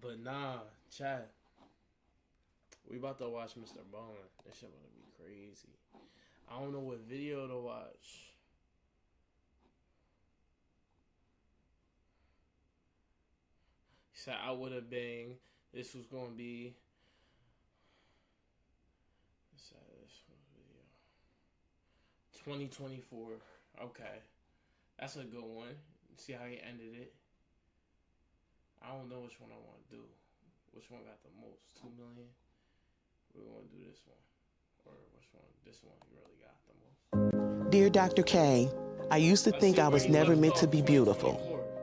But nah, chat. We about to watch MrBallen. This shit about to be crazy. I don't know what video to watch. He said I would have been. This was gonna be. This video. 2024. Okay, that's a good one. See how he ended it. I don't know which one I want to do. Which one got the most? 2 million. We're gonna do this one, or which one? This one really got the most. Dear Dr. K, I used to think I was never meant to be beautiful.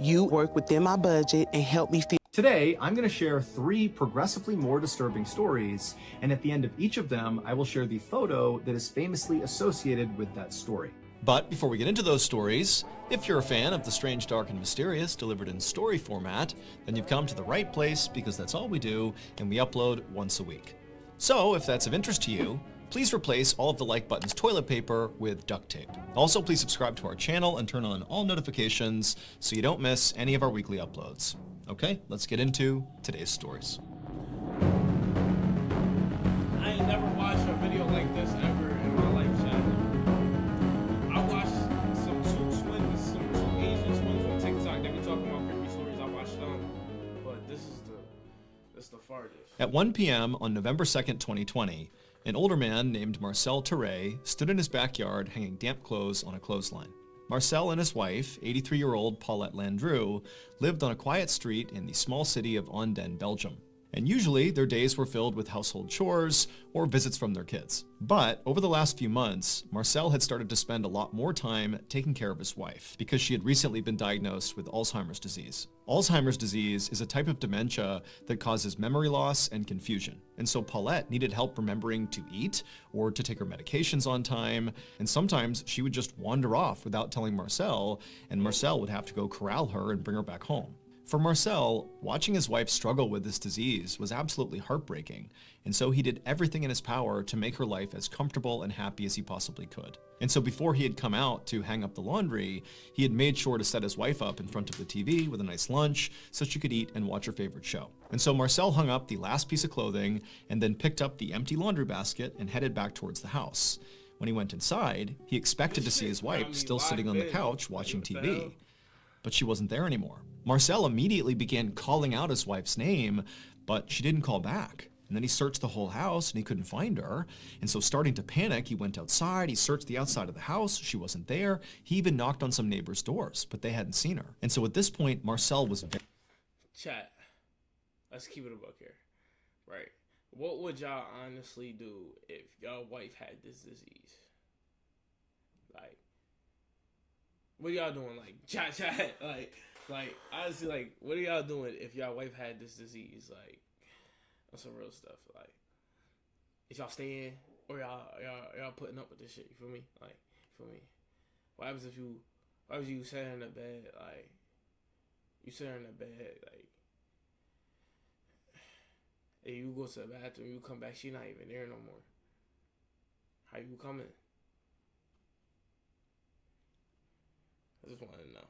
You work within my budget and help me feel. Today, I'm going to share 3 progressively more disturbing stories, and at the end of each of them, I will share the photo that is famously associated with that story. But before we get into those stories, if you're a fan of the strange, dark, and mysterious delivered in story format, then you've come to the right place because that's all we do, and we upload once a week. So if that's of interest to you, please replace all of the like button's toilet paper with duct tape. Also, please subscribe to our channel and turn on all notifications so you don't miss any of our weekly uploads. Okay, let's get into today's stories. I ain't never watched a video like this ever in my life, chat. I watched some two Asian twins on TikTok. They be talking about creepy stories. I watched them, but this is the farthest. At 1 p.m. on November 2nd, 2020, an older man named Marcel Terray stood in his backyard hanging damp clothes on a clothesline. Marcel and his wife, 83-year-old Paulette Landru, lived on a quiet street in the small city of Anden, Belgium. And usually, their days were filled with household chores or visits from their kids. But over the last few months, Marcel had started to spend a lot more time taking care of his wife because she had recently been diagnosed with Alzheimer's disease. Alzheimer's disease is a type of dementia that causes memory loss and confusion. And so Paulette needed help remembering to eat or to take her medications on time. And sometimes she would just wander off without telling Marcel, and Marcel would have to go corral her and bring her back home. For Marcel, watching his wife struggle with this disease was absolutely heartbreaking, and so he did everything in his power to make her life as comfortable and happy as he possibly could. And so before he had come out to hang up the laundry, he had made sure to set his wife up in front of the TV with a nice lunch so she could eat and watch her favorite show. And so Marcel hung up the last piece of clothing and then picked up the empty laundry basket and headed back towards the house. When he went inside, he expected to see his wife still sitting on the couch watching TV. But she wasn't there anymore. Marcel immediately began calling out his wife's name, but she didn't call back. And then he searched the whole house and he couldn't find her. And so starting to panic, he went outside, he searched the outside of the house, she wasn't there. He even knocked on some neighbors' doors, but they hadn't seen her. And so at this point, Marcel was Chat, let's keep it a buck here. Right. What would y'all honestly do if your wife had this disease? Like, what are y'all doing? Like, chat, like, honestly, like, what are y'all doing if y'all wife had this disease? Like, that's some real stuff. Like, is y'all staying or y'all putting up with this shit? You feel me? Like, you feel me? What happens if you sit in the bed, like, like, and you go to the bathroom, you come back, she not even there no more. How you coming? I just wanted to know.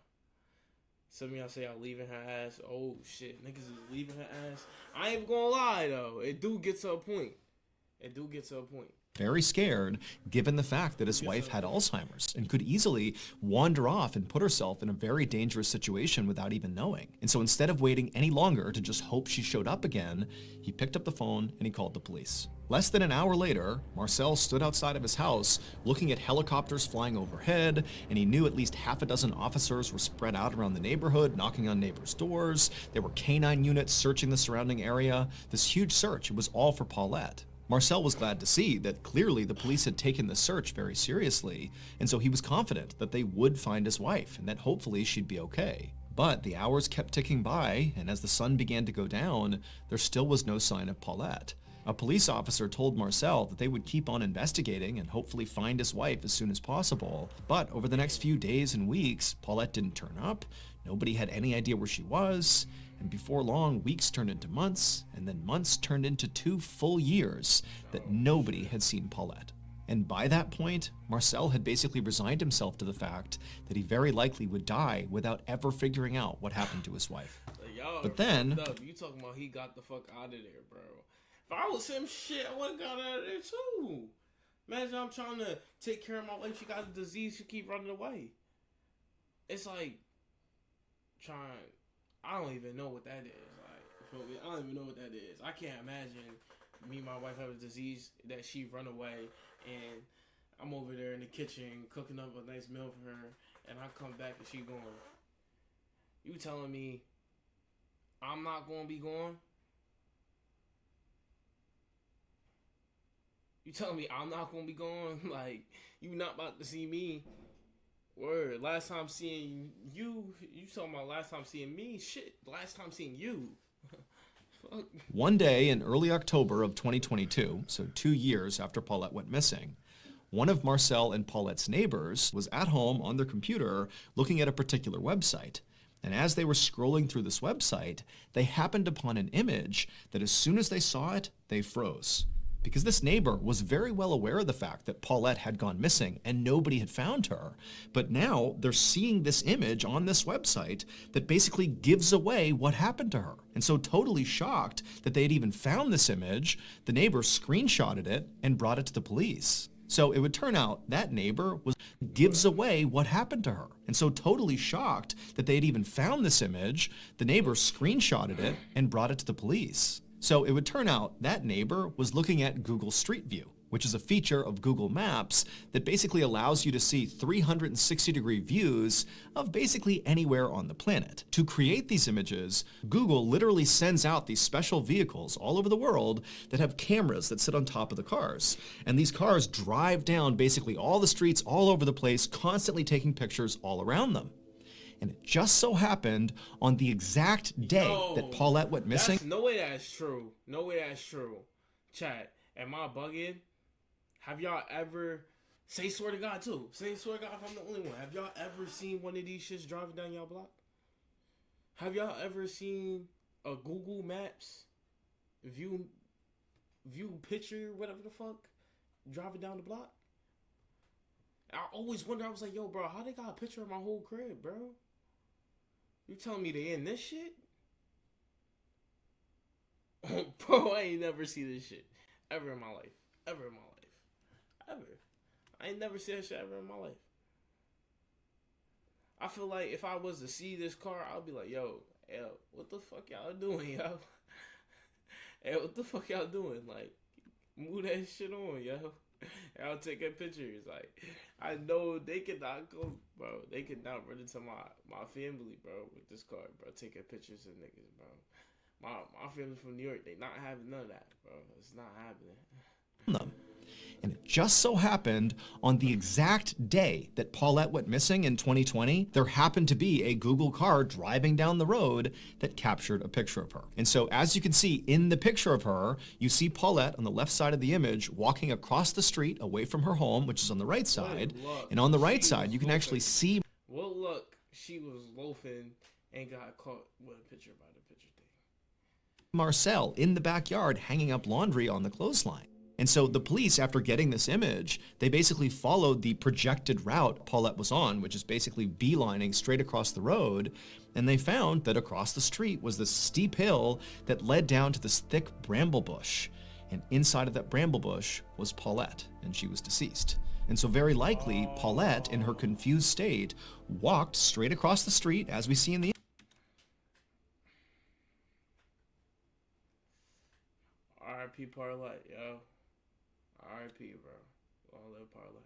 Some of y'all say y'all leaving her ass. Oh shit, niggas is leaving her ass. I ain't gonna lie though, it do get to a point. Very scared, given the fact that his wife had Alzheimer's and could easily wander off and put herself in a very dangerous situation without even knowing. And so instead of waiting any longer to just hope she showed up again, he picked up the phone and he called the police. Less than an hour later, Marcel stood outside of his house looking at helicopters flying overhead, and he knew at least half a dozen officers were spread out around the neighborhood, knocking on neighbors' doors. There were canine units searching the surrounding area. This huge search, it was all for Paulette. Marcel was glad to see that clearly the police had taken the search very seriously, and so he was confident that they would find his wife and that hopefully she'd be okay. But the hours kept ticking by, and as the sun began to go down, there still was no sign of Paulette. A police officer told Marcel that they would keep on investigating and hopefully find his wife as soon as possible. But over the next few days and weeks, Paulette didn't turn up, nobody had any idea where she was, and before long, weeks turned into months, and then months turned into 2 full years that nobody had seen Paulette. And by that point, Marcel had basically resigned himself to the fact that he very likely would die without ever figuring out what happened to his wife. Y'all y'all But are then, fucked up. You talking about he got the fuck out of there, bro. If I was him, shit, I would have got out of there too. Imagine I'm trying to take care of my wife. She got a disease. She keep running away. It's like trying. I don't even know what that is. Like, you feel me? I don't even know what that is. I can't imagine me and my wife have a disease that she run away, and I'm over there in the kitchen cooking up a nice meal for her, and I come back and she gone. You telling me I'm not gonna be gone? You telling me I'm not gonna be gone? Like, you not about to see me? Word. Last time seeing you talking about last time seeing me? Shit. Last time seeing you. Fuck. one day in early October of 2022, so 2 years after Paulette went missing, one of Marcel and Paulette's neighbors was at home on their computer looking at a particular website. And as they were scrolling through this website, they happened upon an image that as soon as they saw it, they froze. Because this neighbor was very well aware of the fact that Paulette had gone missing and nobody had found her. But now they're seeing this image on this website that basically gives away what happened to her. And so totally shocked that they had even found this image, the neighbor screenshotted it and brought it to the police. So it would turn out that neighbor gives away what happened to her. And so totally shocked that they had even found this image, the neighbor screenshotted it and brought it to the police. So it would turn out that neighbor was looking at Google Street View, which is a feature of Google Maps that basically allows you to see 360-degree views of basically anywhere on the planet. To create these images, Google literally sends out these special vehicles all over the world that have cameras that sit on top of the cars. And these cars drive down basically all the streets all over the place, constantly taking pictures all around them. And it just so happened on the exact day that Paulette went missing. No way that's true. No way that's true. Chat, am I bugging? Have y'all ever, say swear to God too, say swear to God if I'm the only one, have y'all ever seen one of these shits driving down y'all block? Have y'all ever seen a Google Maps view picture, whatever the fuck, driving down the block? I always wonder, I was like, yo, bro, how they got a picture of my whole crib, bro? You telling me they in this shit? Bro, I ain't never seen this shit ever in my life. Ever in my life. Ever. I ain't never seen that shit ever in my life. I feel like if I was to see this car, I'd be like, yo, what the fuck y'all doing, yo? Hey, what the fuck y'all doing? Like, move that shit on, yo. I'll take pictures. Like, I know they cannot go, bro. They cannot run into my family, bro, with this car, bro. Taking pictures of niggas, bro. My family from New York, they not having none of that, bro. It's not happening. And it just so happened on the exact day that Paulette went missing in 2020, there happened to be a Google car driving down the road that captured a picture of her. And so as you can see in the picture of her, you see Paulette on the left side of the image walking across the street away from her home, which is on the right side. And on the right side, you can actually see. Well, look, she was loafing and got caught with a picture by the picture thing. Marcel in the backyard hanging up laundry on the clothesline. And so the police, after getting this image, they basically followed the projected route Paulette was on, which is basically beelining straight across the road. And they found that across the street was this steep hill that led down to this thick bramble bush. And inside of that bramble bush was Paulette, and she was deceased. And so very likely, Paulette, in her confused state, walked straight across the street, as we see in the R.I.P. Paulette, yo. R.I.P. bro. Long live Paulette.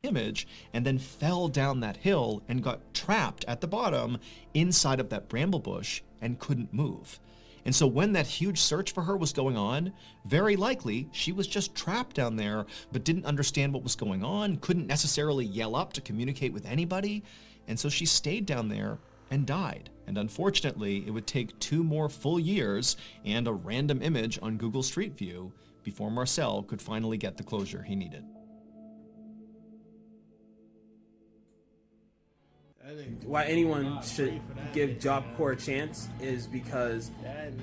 Image, and then fell down that hill and got trapped at the bottom inside of that bramble bush and couldn't move. And so when that huge search for her was going on, very likely she was just trapped down there, but didn't understand what was going on, couldn't necessarily yell up to communicate with anybody, and so she stayed down there and died. And unfortunately, it would take 2 more full years and a random image on Google Street View before Marcel could finally get the closure he needed. Why anyone should give Job Corps a chance is because,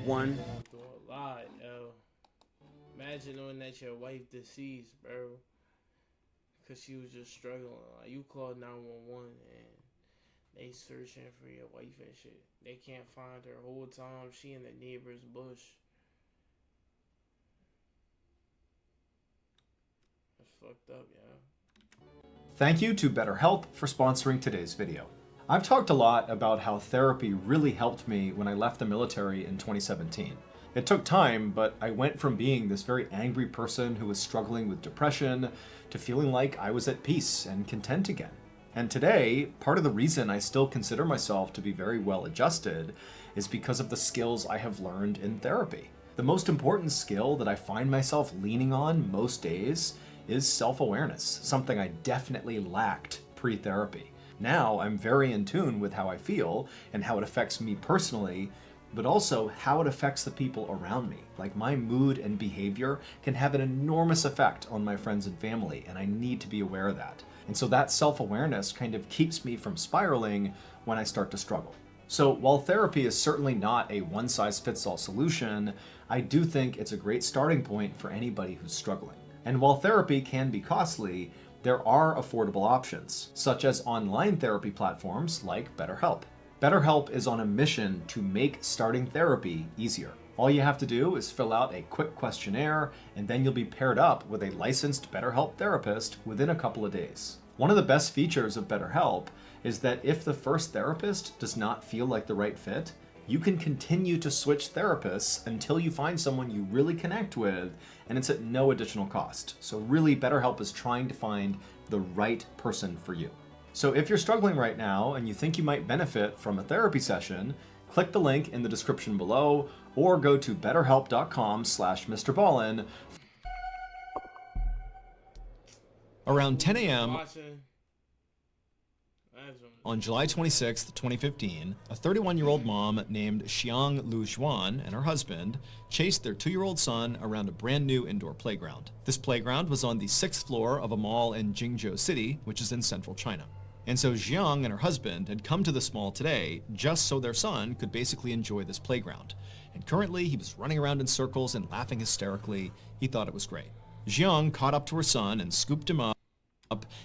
one, a lot, yo. Imagine knowing that your wife deceased, bro, because she was just struggling. Like, you called 911 and They searching for your wife and shit. They can't find her whole time. She in the neighbor's bush. That's fucked up, yeah. Thank you to BetterHelp for sponsoring today's video. I've talked a lot about how therapy really helped me when I left the military in 2017. It took time, but I went from being this very angry person who was struggling with depression to feeling like I was at peace and content again. And today, part of the reason I still consider myself to be very well adjusted is because of the skills I have learned in therapy. The most important skill that I find myself leaning on most days is self-awareness, something I definitely lacked pre-therapy. Now I'm very in tune with how I feel and how it affects me personally, but also how it affects the people around me. Like, my mood and behavior can have an enormous effect on my friends and family, and I need to be aware of that. And so that self-awareness kind of keeps me from spiraling when I start to struggle. So while therapy is certainly not a one-size-fits-all solution, I do think it's a great starting point for anybody who's struggling. And while therapy can be costly, there are affordable options, such as online therapy platforms like BetterHelp. BetterHelp is on a mission to make starting therapy easier. All you have to do is fill out a quick questionnaire, and then you'll be paired up with a licensed BetterHelp therapist within a couple of days. One of the best features of BetterHelp is that if the first therapist does not feel like the right fit, you can continue to switch therapists until you find someone you really connect with, and it's at no additional cost. So really, BetterHelp is trying to find the right person for you. So if you're struggling right now and you think you might benefit from a therapy session, click the link in the description below or go to betterhelp.com/MrBallen. Around 10 a.m. Watching. on July 26, 2015, a 31-year-old mom named Xiang Lujuan and her husband chased their 2-year-old son around a brand new indoor playground. This playground was on the 6th floor of a mall in Jingzhou City, which is in central China. And so Xiang and her husband had come to this mall today just so their son could basically enjoy this playground. And currently he was running around in circles and laughing hysterically. He thought it was great. Xiang caught up to her son and scooped him up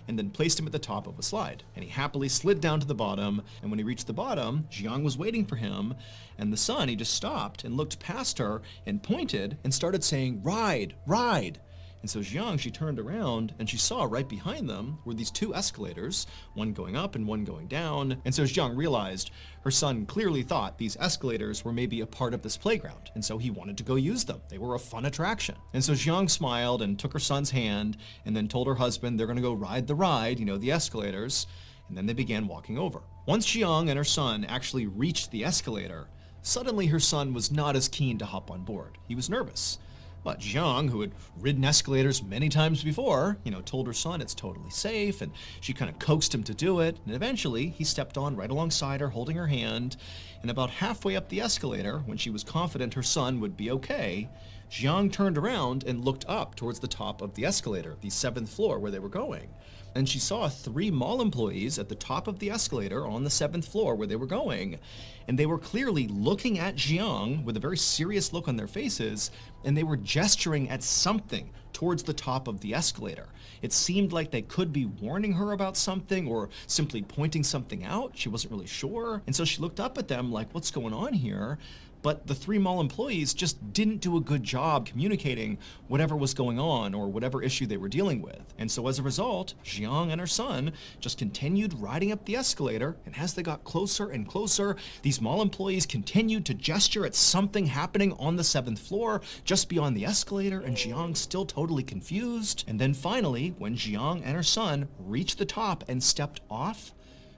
and then placed him at the top of a slide. And he happily slid down to the bottom, and when he reached the bottom, Xiang was waiting for him, and the son, he just stopped and looked past her and pointed and started saying, "Ride, ride." And so Xiang, she turned around and she saw right behind them were these 2 escalators, one going up and one going down. And so Xiang realized her son clearly thought these escalators were maybe a part of this playground. And so he wanted to go use them. They were a fun attraction. And so Xiang smiled and took her son's hand and then told her husband they're going to go ride the ride, the escalators. And then they began walking over. Once Xiang and her son actually reached the escalator, suddenly her son was not as keen to hop on board. He was nervous. But Xiang, who had ridden escalators many times before, told her son it's totally safe, and she kind of coaxed him to do it, and eventually he stepped on right alongside her, holding her hand, and about halfway up the escalator, when she was confident her son would be okay, Xiang turned around and looked up towards the top of the escalator, the 7th floor where they were going. And she saw 3 mall employees at the top of the escalator on the 7th floor where they were going. And they were clearly looking at Xiang with a very serious look on their faces, and they were gesturing at something towards the top of the escalator. It seemed like they could be warning her about something or simply pointing something out. She wasn't really sure. And so she looked up at them like, what's going on here? But the 3 mall employees just didn't do a good job communicating whatever was going on or whatever issue they were dealing with. And so as a result, Xiang and her son just continued riding up the escalator, and as they got closer and closer, these mall employees continued to gesture at something happening on the 7th floor just beyond the escalator, and Xiang still totally confused. And then finally, when Xiang and her son reached the top and stepped off,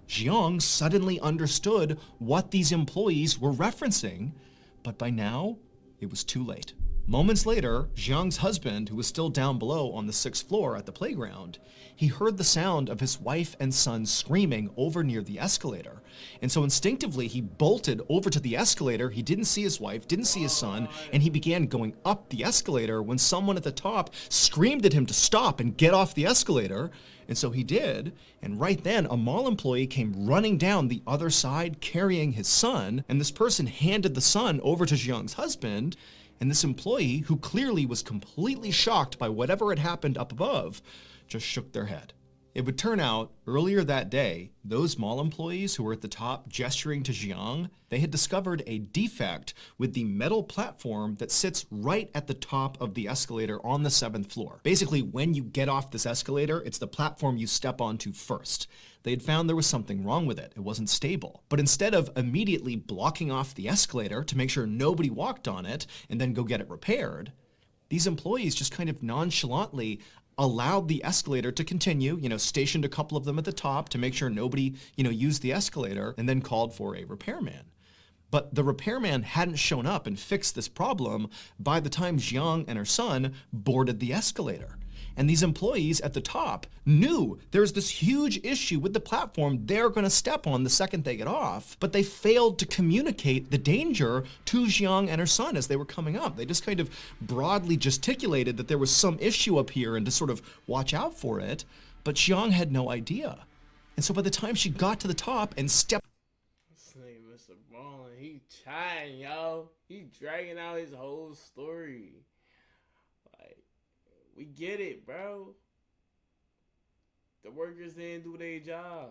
Xiang suddenly understood what these employees were referencing, but by now, it was too late. Moments later, Xiang's husband, who was still down below on the 6th floor at the playground, he heard the sound of his wife and son screaming over near the escalator. And so instinctively, he bolted over to the escalator. He didn't see his wife, didn't see his son, and he began going up the escalator when someone at the top screamed at him to stop and get off the escalator. And so he did, and right then a mall employee came running down the other side carrying his son, and this person handed the son over to Xiang's husband, and this employee, who clearly was completely shocked by whatever had happened up above, just shook their head. It would turn out, earlier that day, those mall employees who were at the top gesturing to Jiang, they had discovered a defect with the metal platform that sits right at the top of the escalator on the 7th floor. Basically, when you get off this escalator, it's the platform you step onto first. They had found there was something wrong with it. It wasn't stable. But instead of immediately blocking off the escalator to make sure nobody walked on it and then go get it repaired, these employees just kind of nonchalantly allowed the escalator to continue, stationed a couple of them at the top to make sure nobody, used the escalator, and then called for a repairman. But the repairman hadn't shown up and fixed this problem by the time Jiang and her son boarded the escalator. And these employees at the top knew there's this huge issue with the platform they're going to step on the second they get off, but they failed to communicate the danger to Jiang and her son as they were coming up. They just kind of broadly gesticulated that there was some issue up here and to sort of watch out for it, but Jiang had no idea. And so by the time she got to the top and stepped... This name MrBallen, he chatting, yo. He dragging out his whole story. We get it, bro. The workers didn't do their job.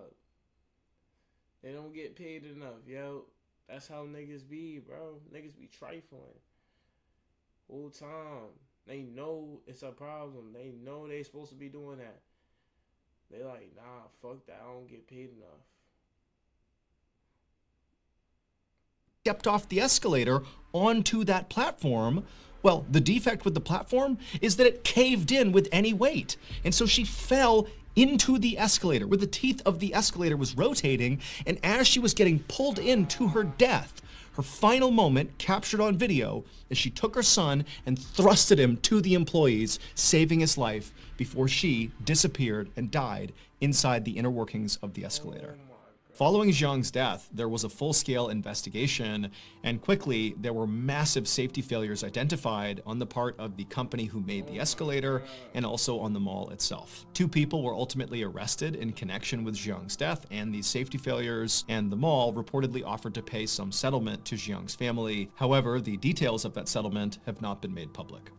They don't get paid enough, yo. That's how niggas be, bro. Niggas be trifling. Whole time. They know it's a problem. They know they supposed to be doing that. They like, nah, fuck that. I don't get paid enough. Stepped off the escalator onto that platform. Well, the defect with the platform is that it caved in with any weight. And so she fell into the escalator where the teeth of the escalator was rotating. And as she was getting pulled into her death, her final moment captured on video as she took her son and thrusted him to the employees, saving his life before she disappeared and died inside the inner workings of the escalator. Following Jiang's death, there was a full-scale investigation, and quickly there were massive safety failures identified on the part of the company who made the escalator and also on the mall itself. 2 people were ultimately arrested in connection with Jiang's death and these safety failures, and the mall reportedly offered to pay some settlement to Jiang's family. However, the details of that settlement have not been made public.